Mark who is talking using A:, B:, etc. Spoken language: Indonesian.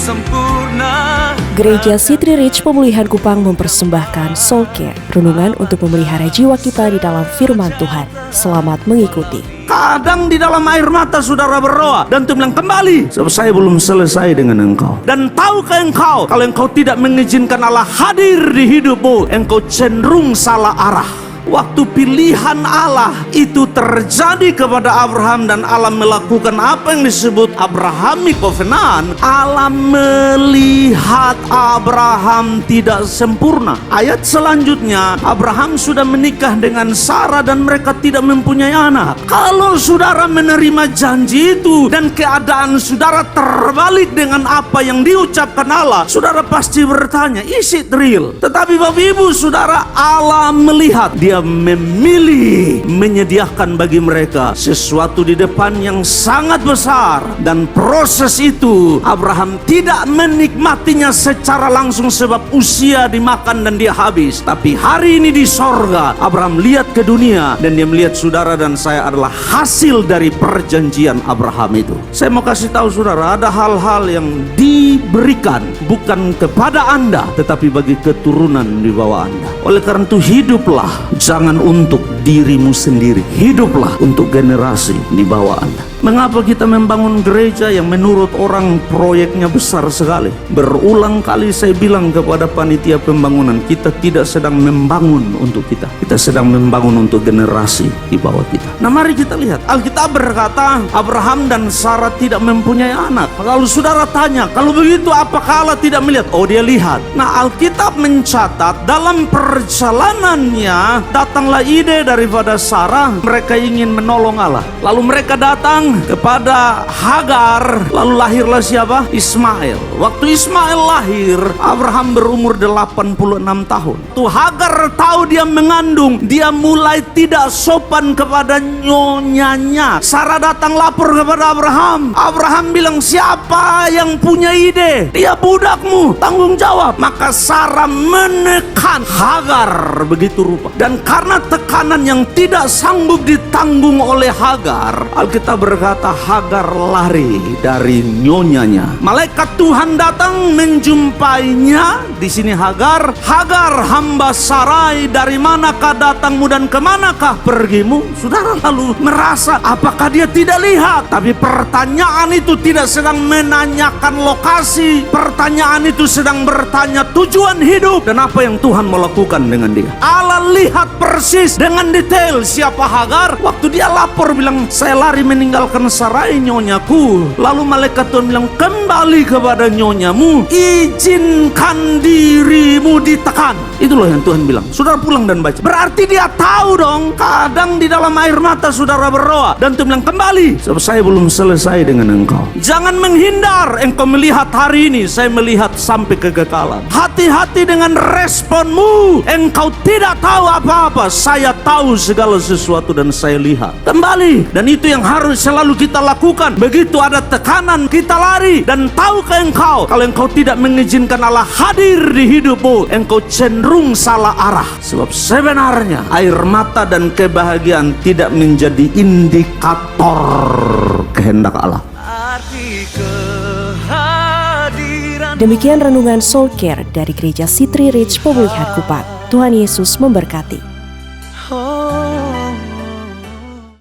A: sempurna.
B: Gereja City Reach Pemulihan Kupang mempersembahkan Soul Care, renungan untuk memelihara jiwa kita di dalam firman Tuhan. Selamat mengikuti.
C: Kadang di dalam air mata saudara berdoa dan Tuhan bilang kembali, sebab saya belum selesai dengan engkau. Dan tahukah engkau, kalau engkau tidak mengizinkan Allah hadir di hidupmu, engkau cenderung salah arah. Waktu pilihan Allah itu terjadi kepada Abraham dan Allah melakukan apa yang disebut Abrahamic Covenant, Allah melihat Abraham tidak sempurna. Ayat selanjutnya, Abraham sudah menikah dengan Sarah dan mereka tidak mempunyai anak. Kalau saudara menerima janji itu dan keadaan saudara terbalik dengan apa yang diucapkan Allah, saudara pasti bertanya, is it real? Tetapi Bapak Ibu saudara, Allah melihat, Dia memilih menyediakan bagi mereka sesuatu di depan yang sangat besar. Dan proses itu Abraham tidak menikmatinya secara langsung sebab usia dimakan dan dia habis. Tapi hari ini di sorga Abraham lihat ke dunia dan dia melihat saudara dan saya adalah hasil dari perjanjian Abraham itu. Saya mau kasih tahu saudara, ada hal-hal yang diberikan bukan kepada Anda tetapi bagi keturunan di bawah Anda. Oleh karena itu hiduplah jangan untuk dirimu sendiri, hiduplah untuk generasi di bawah Anda. Mengapa kita membangun gereja yang menurut orang proyeknya besar sekali? Berulang kali saya bilang kepada panitia pembangunan, kita tidak sedang membangun untuk kita sedang membangun untuk generasi di bawah kita. Nah mari kita lihat, Alkitab berkata Abraham dan Sarah tidak mempunyai anak. Kalau saudara tanya, kalau begitu apakah Allah tidak melihat? Oh, dia lihat. Nah Alkitab mencatat dalam perjalanannya datanglah ide daripada Sarah, mereka ingin menolong Allah. Lalu mereka datang kepada Hagar, lalu lahirlah siapa? Ismail. Waktu Ismail lahir, Abraham berumur 86 tahun. Tuh Hagar tahu dia mengandung, dia mulai tidak sopan kepada nyonyanya. Sarah datang lapor kepada Abraham. Abraham bilang, siapa yang punya ide? Dia budakmu, tanggung jawab. Maka Sarah menekan Hagar begitu rupa. Dan karena tekanan yang tidak sanggup ditanggung oleh Hagar, Alkitab berkata Hagar lari dari nyonyanya. Malaikat Tuhan datang menjumpainya. Di sini Hagar hamba Sarai, dari manakah datangmu dan kemanakah pergimu? Saudara lalu merasa apakah dia tidak lihat? Tapi pertanyaan itu tidak sedang menanyakan lokasi. Pertanyaan itu sedang bertanya tujuan hidup dan apa yang Tuhan mau lakukan dengan dia. Allah lihat persis dengan detail siapa Hagar. Waktu dia lapor bilang, saya lari meninggalkan Sarai nyonyaku. Lalu malaikat Tuhan bilang, kembali kepada nyonyamu, izinkan dirimu ditekan. Itulah yang Tuhan bilang. Saudara pulang dan baca. Berarti dia tahu dong, kadang di dalam air mata saudara berdoa dan Tuhan bilang kembali, sebab saya belum selesai dengan engkau. Jangan menghindar. Engkau melihat hari ini, saya melihat sampai kekekalan. Hati-hati dengan responmu. Engkau tidak tahu apa-apa, saya tahu segala sesuatu dan saya lihat. Kembali. Dan itu yang harus selalu kita lakukan. Begitu ada tekanan, kita lari. Dan tahukah engkau, kalau engkau tidak mengizinkan Allah hadir di hidupmu, engkau cenderung salah arah. Sebab sebenarnya air mata dan kebahagiaan tidak menjadi indikator kehendak Allah.
B: Demikian renungan Soul Care dari Gereja City Reach Pemulihan Kupang. Tuhan Yesus memberkati.